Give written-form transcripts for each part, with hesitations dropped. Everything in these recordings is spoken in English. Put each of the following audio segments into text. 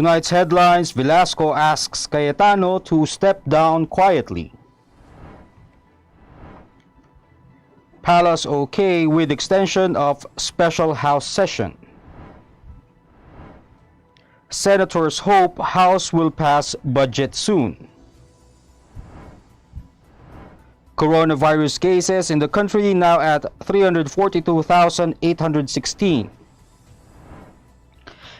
Tonight's headlines: Velasco asks Cayetano to step down quietly. Palace okay with extension of special House session. Senators hope House will pass budget soon. Coronavirus cases in the country now at 342,816.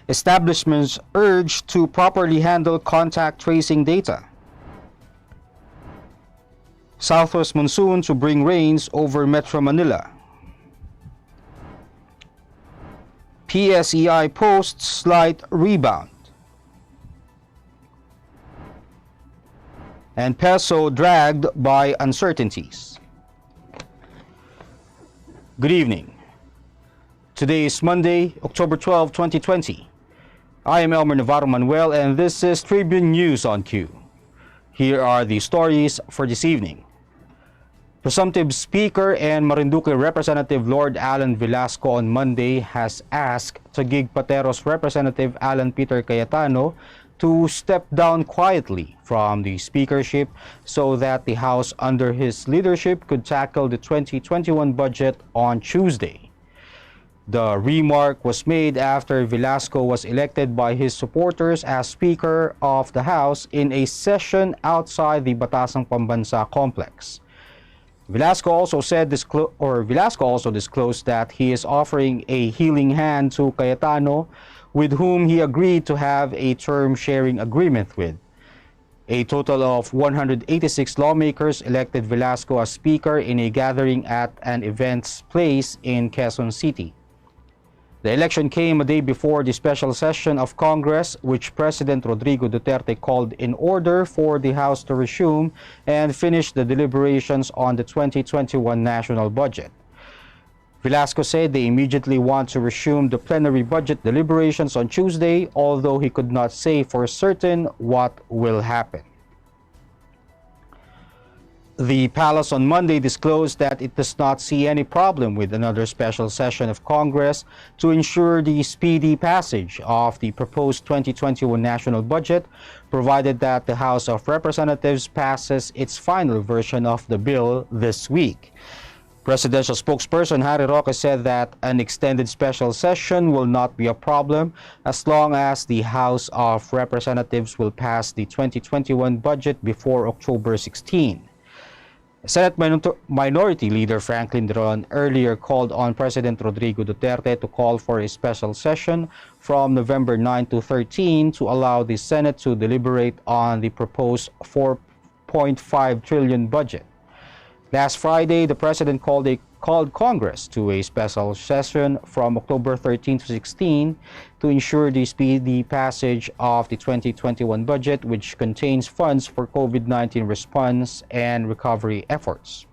Establishments urged to properly handle contact tracing data. Southwest monsoon to bring rains over Metro Manila. PSEi posts slight rebound. And Peso dragged by uncertainties. Good evening. Today is Monday, October 12, 2020. I am Elmer Navarro Manuel and this is Tribune News on Q. Here are the stories for this evening. Presumptive Speaker and Marinduque Representative Lord Alan Velasco on Monday has asked Taguig Pateros Representative Alan Peter Cayetano to step down quietly from the speakership so that the House under his leadership could tackle the 2021 budget on Tuesday. The remark was made after Velasco was elected by his supporters as Speaker of the House in a session outside the Batasang Pambansa complex. Velasco also disclosed that he is offering a healing hand to Cayetano, with whom he agreed to have a term sharing agreement with. A total of 186 lawmakers elected Velasco as Speaker in a gathering at an event's place in Quezon City. The election came a day before the special session of Congress, which President Rodrigo Duterte called in order for the House to resume and finish the deliberations on the 2021 national budget. Velasco said they immediately want to resume the plenary budget deliberations on Tuesday, although he could not say for certain what will happen. The Palace on Monday disclosed that it does not see any problem with another special session of Congress to ensure the speedy passage of the proposed 2021 national budget, provided that the House of Representatives passes its final version of the bill this week. Presidential spokesperson Harry Roque said that an extended special session will not be a problem as long as the House of Representatives will pass the 2021 budget before October 16. Senate Minority Leader Franklin Dron earlier called on President Rodrigo Duterte to call for a special session from November 9 to 13 to allow the Senate to deliberate on the proposed 4.5 trillion budget. Last Friday, the President called Congress to a special session from October 13 to 16 to ensure the speedy passage of the 2021 budget, which contains funds for COVID-19 response and recovery efforts.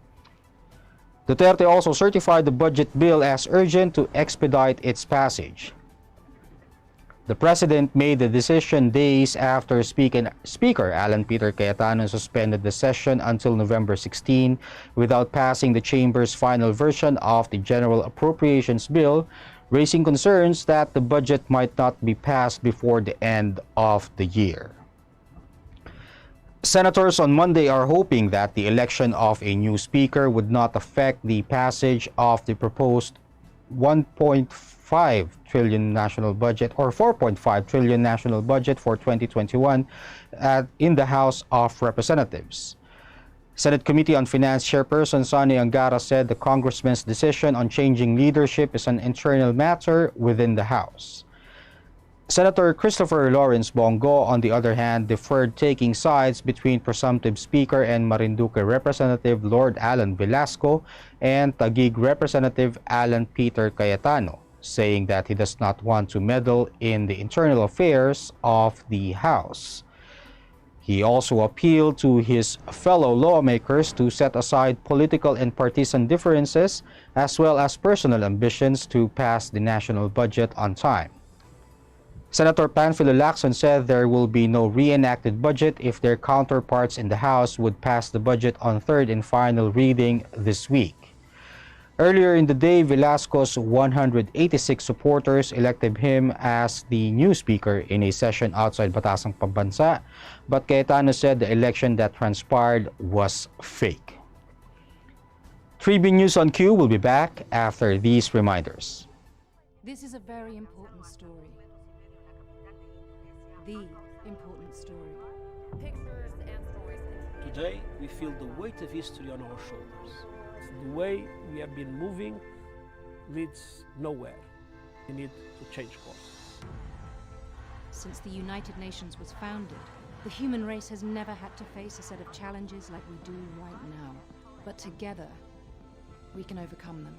Duterte also certified the budget bill as urgent to expedite its passage. The President made the decision days after Speaker Alan Peter Cayetano suspended the session until November 16 without passing the Chamber's final version of the General Appropriations Bill, raising concerns that the budget might not be passed before the end of the year. Senators on Monday are hoping that the election of a new speaker would not affect the passage of the proposed 1.5 trillion national budget or 4.5 trillion national budget for 2021 in the House of Representatives. Senate Committee on Finance Chairperson Sonny Angara said the congressman's decision on changing leadership is an internal matter within the House. Senator Christopher Lawrence Bongo, on the other hand, deferred taking sides between presumptive Speaker and Marinduque Representative Lord Alan Velasco and Taguig Representative Alan Peter Cayetano, saying that he does not want to meddle in the internal affairs of the House. He also appealed to his fellow lawmakers to set aside political and partisan differences as well as personal ambitions to pass the national budget on time. Senator Panfilo Lacson said there will be no reenacted budget if their counterparts in the House would pass the budget on third and final reading this week. Earlier in the day, Velasco's 186 supporters elected him as the new speaker in a session outside Batasang Pambansa, but Cayetano said the election that transpired was fake. 3B News on Q will be back after these reminders. This is a very important story. The important story. Pictures and stories. Today, we feel the weight of history on our shoulders. The way we have been moving leads nowhere. We need to change course. Since the United Nations was founded, the human race has never had to face a set of challenges like we do right now. But together, we can overcome them.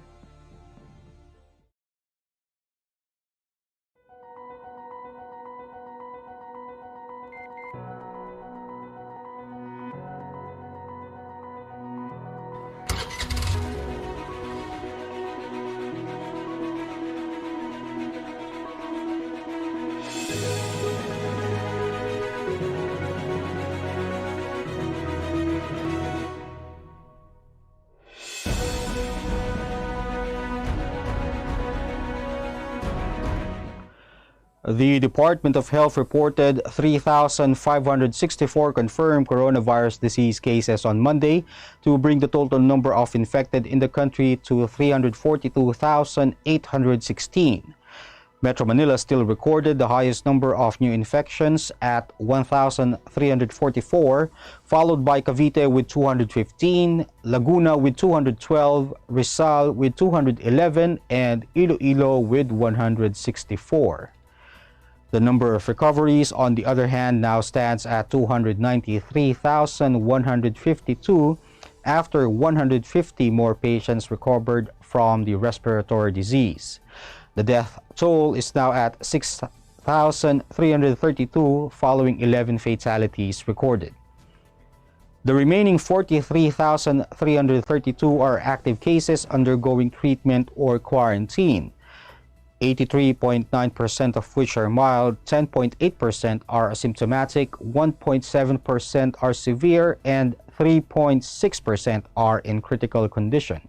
The Department of Health reported 3,564 confirmed coronavirus disease cases on Monday to bring the total number of infected in the country to 342,816. Metro Manila still recorded the highest number of new infections at 1,344, followed by Cavite with 215, Laguna with 212, Rizal with 211, and Iloilo with 164. The number of recoveries, on the other hand, now stands at 293,152 after 150 more patients recovered from the respiratory disease. The death toll is now at 6,332 following 11 fatalities recorded. The remaining 43,332 are active cases undergoing treatment or quarantine. 83.9% of which are mild, 10.8% are asymptomatic, 1.7% are severe, and 3.6% are in critical condition.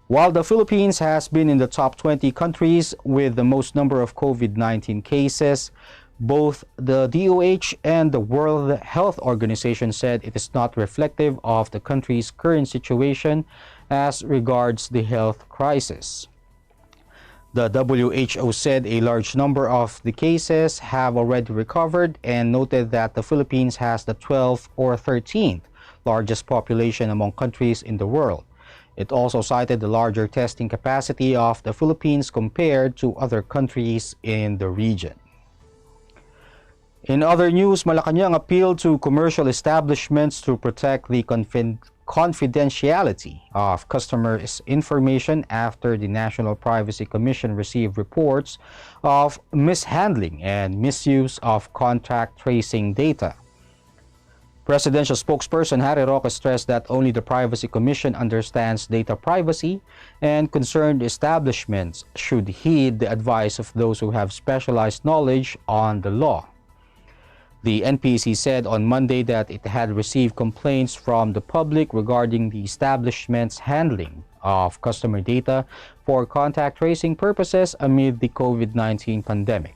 While the Philippines has been in the top 20 countries with the most number of COVID-19 cases, both the DOH and the World Health Organization said it is not reflective of the country's current situation as regards the health crisis. The WHO said a large number of the cases have already recovered and noted that the Philippines has the 12th or 13th largest population among countries in the world. It also cited the larger testing capacity of the Philippines compared to other countries in the region. In other news, Malacanang appealed to commercial establishments to protect the confidentiality of customers' information after the National Privacy Commission received reports of mishandling and misuse of contact tracing data. Presidential spokesperson Harry Roque stressed that only the Privacy Commission understands data privacy, and concerned establishments should heed the advice of those who have specialized knowledge on the law. The NPC said on Monday that it had received complaints from the public regarding the establishment's handling of customer data for contact tracing purposes amid the COVID-19 pandemic.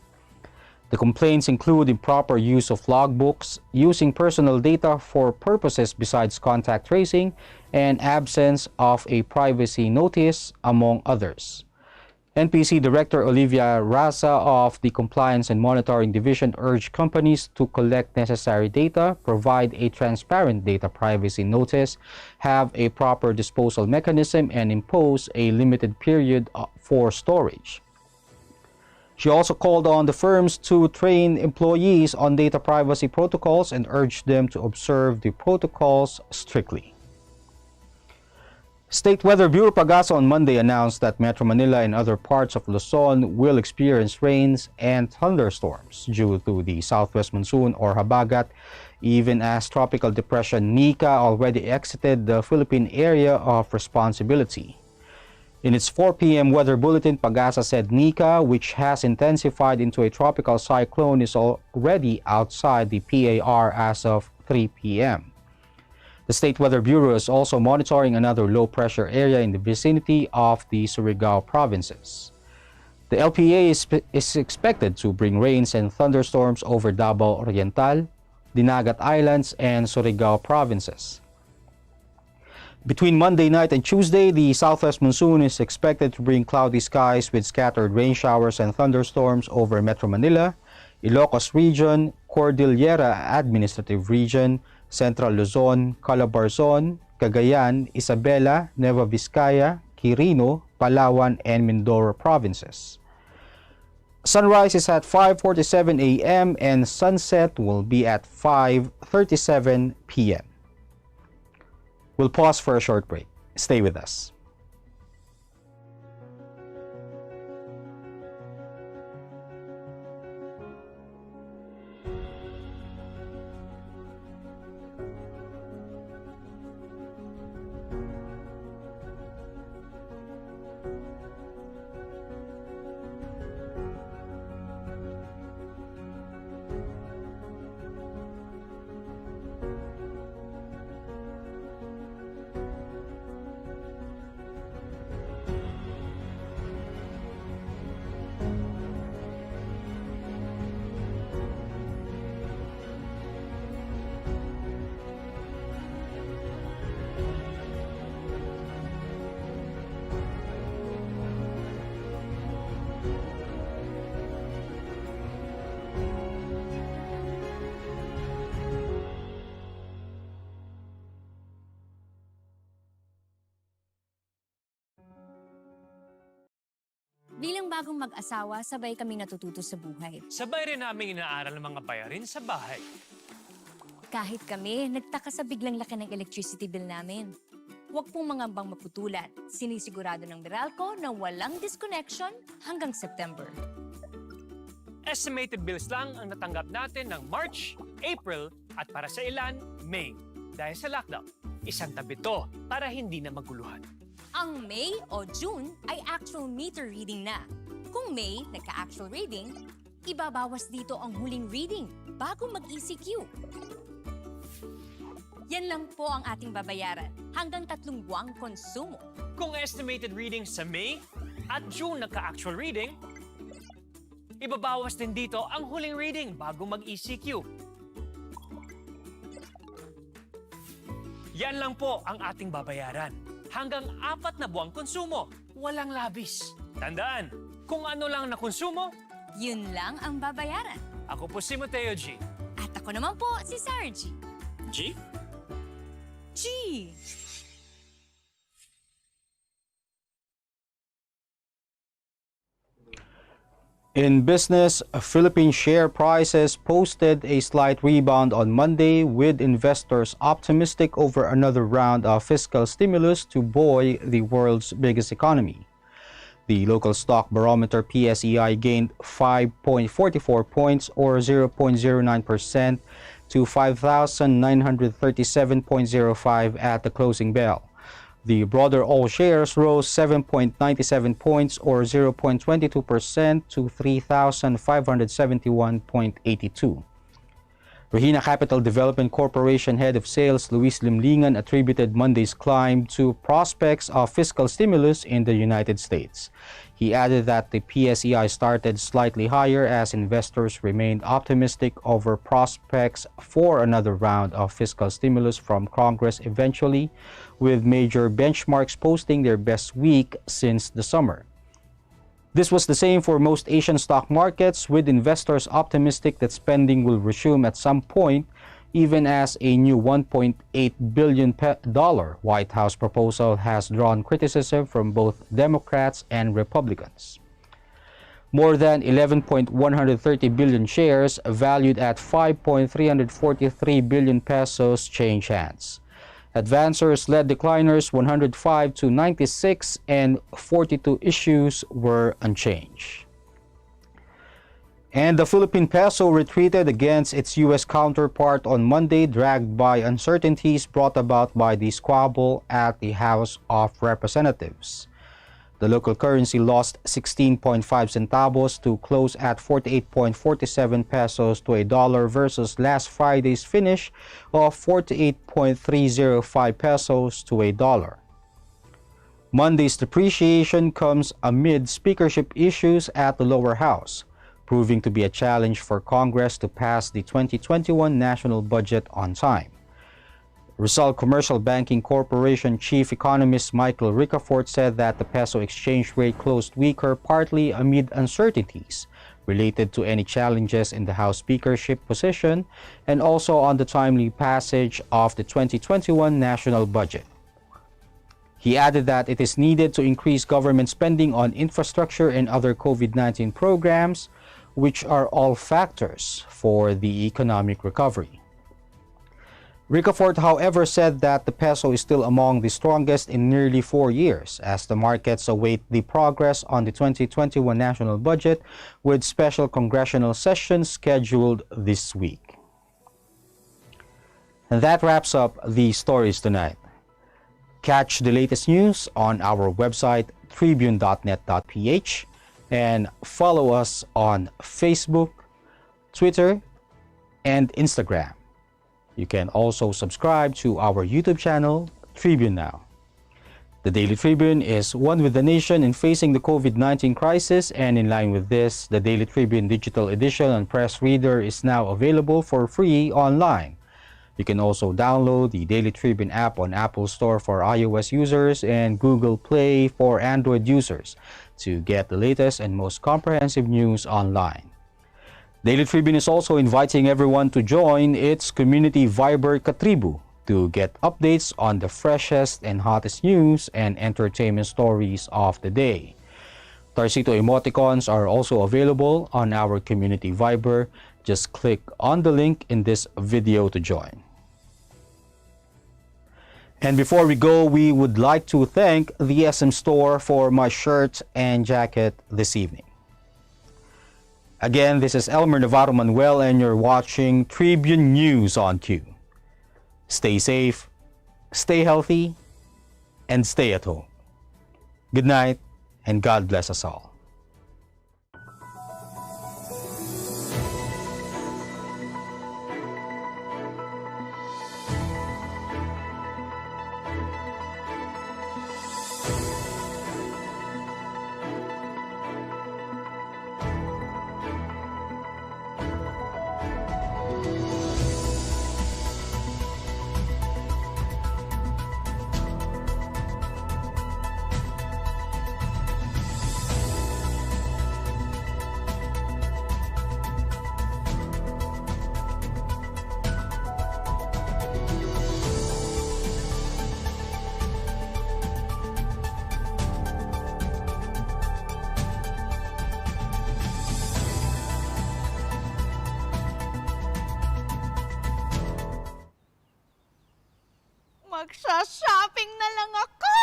The complaints include improper use of logbooks, using personal data for purposes besides contact tracing, and absence of a privacy notice, among others. NPC Director Olivia Raza of the Compliance and Monitoring Division urged companies to collect necessary data, provide a transparent data privacy notice, have a proper disposal mechanism, and impose a limited period for storage. She also called on the firms to train employees on data privacy protocols and urged them to observe the protocols strictly. State Weather Bureau Pagasa on Monday announced that Metro Manila and other parts of Luzon will experience rains and thunderstorms due to the southwest monsoon or habagat, even as Tropical Depression Nika already exited the Philippine area of responsibility. In its 4 p.m. weather bulletin, Pagasa said Nika, which has intensified into a tropical cyclone, is already outside the PAR as of 3 p.m. The State Weather Bureau is also monitoring another low-pressure area in the vicinity of the Surigao provinces. The LPA is expected to bring rains and thunderstorms over Davao Oriental, Dinagat Islands, and Surigao provinces. Between Monday night and Tuesday, the southwest monsoon is expected to bring cloudy skies with scattered rain showers and thunderstorms over Metro Manila, Ilocos Region, Cordillera Administrative Region, Central Luzon, Calabarzon, Cagayan, Isabela, Nueva Vizcaya, Quirino, Palawan, and Mindoro provinces. Sunrise is at 5:47 a.m. and sunset will be at 5:37 p.m. We'll pause for a short break. Stay with us. Bilang bagong mag-asawa, sabay kaming natututo sa buhay. Sabay rin namin inaaral ng mga bayarin sa bahay. Kahit kami, nagtaka sa biglang laki ng electricity bill namin. Huwag pong mangambang maputulan. Sinisigurado ng Velasco na walang disconnection hanggang September. Estimated bills lang ang natanggap natin ng March, April at para sa ilan, May. Dahil sa lockdown, isang tabi to para hindi na maguluhan. Ang May o June ay actual meter reading na. Kung May nagka-actual reading, ibabawas dito ang huling reading bago mag-ECQ. Yan lang po ang ating babayaran hanggang 3 buwang konsumo. Kung estimated reading sa May at June nagka-actual reading, ibabawas din dito ang huling reading bago mag-ECQ. Yan lang po ang ating babayaran. Hanggang 4 na buwang konsumo, walang labis. Tandaan, kung ano lang na konsumo, Yun lang ang babayaran. ako po si Mateo G. At ako naman po si Sarah G. G? G! In business, Philippine share prices posted a slight rebound on Monday, with investors optimistic over another round of fiscal stimulus to buoy the world's biggest economy. The local stock barometer PSEi gained 5.44 points or 0.09% to 5,937.05 at the closing bell. The broader all shares rose 7.97 points or 0.22% to 3,571.82. Regina Capital Development Corporation Head of Sales Luis Limlingan attributed Monday's climb to prospects of fiscal stimulus in the United States. He added that the PSEi started slightly higher as investors remained optimistic over prospects for another round of fiscal stimulus from Congress eventually, with major benchmarks posting their best week since the summer. This was the same for most Asian stock markets, with investors optimistic that spending will resume at some point, even as a new $1.8 billion White House proposal has drawn criticism from both Democrats and Republicans. More than 11.130 billion shares, valued at 5.343 billion pesos, change hands. Advancers led decliners 105 to 96, and 42 issues were unchanged. And the Philippine peso retreated against its U.S. counterpart on Monday, dragged by uncertainties brought about by the squabble at the House of Representatives. The local currency lost 16.5 centavos to close at 48.47 pesos to a dollar versus last Friday's finish of 48.305 pesos to a dollar. Monday's depreciation comes amid speakership issues at the lower house, proving to be a challenge for Congress to pass the 2021 national budget on time. Rizal Commercial Banking Corporation Chief Economist Michael Ricafort said that the peso exchange rate closed weaker partly amid uncertainties related to any challenges in the House speakership position and also on the timely passage of the 2021 national budget. He added that it is needed to increase government spending on infrastructure and other COVID-19 programs, which are all factors for the economic recovery. Ricafort, however, said that the peso is still among the strongest in nearly 4 years as the markets await the progress on the 2021 national budget with special congressional sessions scheduled this week. And that wraps up the stories tonight. Catch the latest news on our website tribune.net.ph and follow us on Facebook, Twitter, and Instagram. You can also subscribe to our YouTube channel, Tribune Now. The Daily Tribune is one with the nation in facing the COVID-19 crisis, and in line with this, the Daily Tribune Digital Edition and Press Reader is now available for free online. You can also download the Daily Tribune app on Apple Store for iOS users and Google Play for Android users to get the latest and most comprehensive news online. Daily Tribune is also inviting everyone to join its community Viber Katribu to get updates on the freshest and hottest news and entertainment stories of the day. Tarcito emoticons are also available on our community Viber. Just click on the link in this video to join. And before we go, we would like to thank the SM Store for my shirt and jacket this evening. Again, this is Elmer Navarro Manuel and you're watching Tribune News on Q. Stay safe, stay healthy, and stay at home. Good night, and God bless us all. Magsha-shopping na lang ako!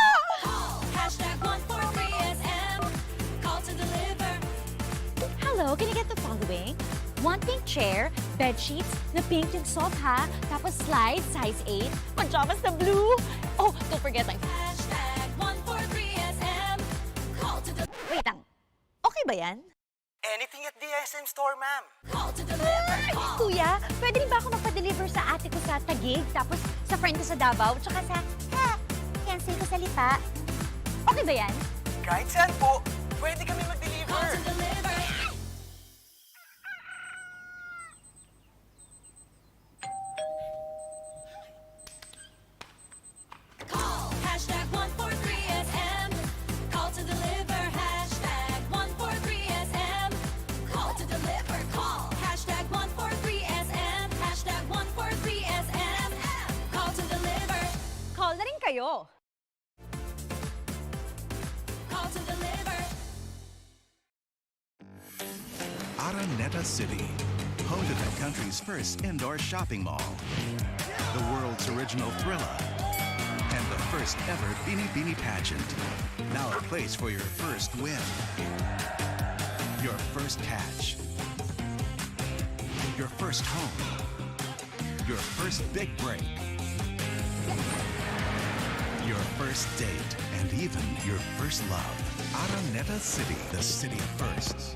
Hashtag 143SM. Call to deliver. Hello, can I get the following? One pink chair, bed sheets, na pink yung sofa, tapos slides, size 8, pajamas na blue. Oh, don't forget like hashtag 143SM. Call to deliver. Wait lang, okay ba yan? Anything at the SM Store, ma'am. Call to deliver. Call. Kuya, pwede rin ba ako magpa-deliver sa ate ko sa Taguig, tapos sa friend ko sa Davao, tsaka sa, cancel ko sa Lipa? Okay ba yan? Kahit saan po, pwede kami mag-deliver. Call to deliver. Call. Hashtag 143SM. Call to deliver. Hashtag 143SM. Call to deliver. Call. Hashtag 143SM. Hashtag 143SM. Call to deliver. Call na rin kayo. Call to deliver. Araneta City, home to the country's first indoor shopping mall, the world's original Thrilla, and the first ever Bini Bini pageant. Now a place for your first win, your first catch, your first home, your first big break, your first first date, and even your first love. Araneta City, the city of firsts.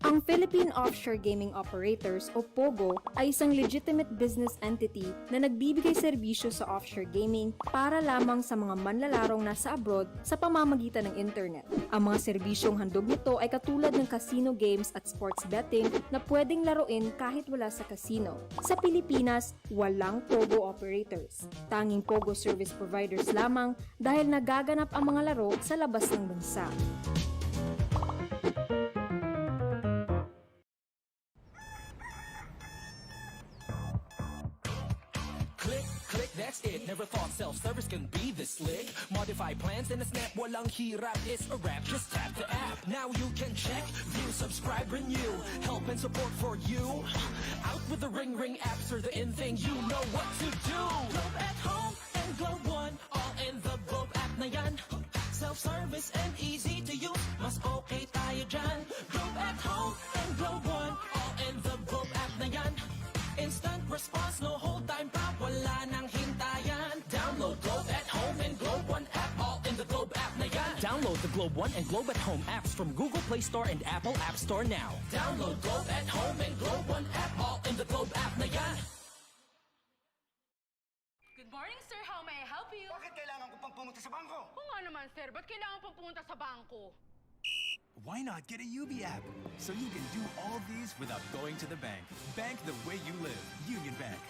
Ang Philippine Offshore Gaming Operators o POGO ay isang legitimate business entity na nagbibigay serbisyo sa offshore gaming para lamang sa mga manlalarong nasa abroad sa pamamagitan ng internet. Ang mga serbisyong handog nito ay katulad ng casino games at sports betting na pwedeng laruin kahit wala sa casino. Sa Pilipinas, walang POGO operators. Tanging POGO service providers lamang dahil nagaganap ang mga laro sa labas ng bansa. That's it, never thought self-service can be this slick. Modify plans in a snap, walang hirap, it's a wrap. Just tap the app, now you can check, view, subscribe, renew, help and support for you. Out with the ring apps are the in thing, you know what to do. Globe at home and Globe One, all in the Globe app na yan. Self-service and easy to use, mas okay tayo dyan. Globe at home and Globe One, all in the Globe app na yan. Instant response, no hold time pa, wala nang hintayan. Download Globe at Home and Globe One app, all in the Globe app na yan. Download the Globe One and Globe at Home apps from Google Play Store and Apple App Store now. Download Globe at Home and Globe One app, all in the Globe app na yan. Good morning, sir. How may I help you? Bakit kailangan ko pang pumunta sa bangko? Kung nga naman, sir, ba't kailangan pang pumunta sa bangko? Why not get a UB app so you can do all these without going to the bank? Bank the way you live. Union Bank.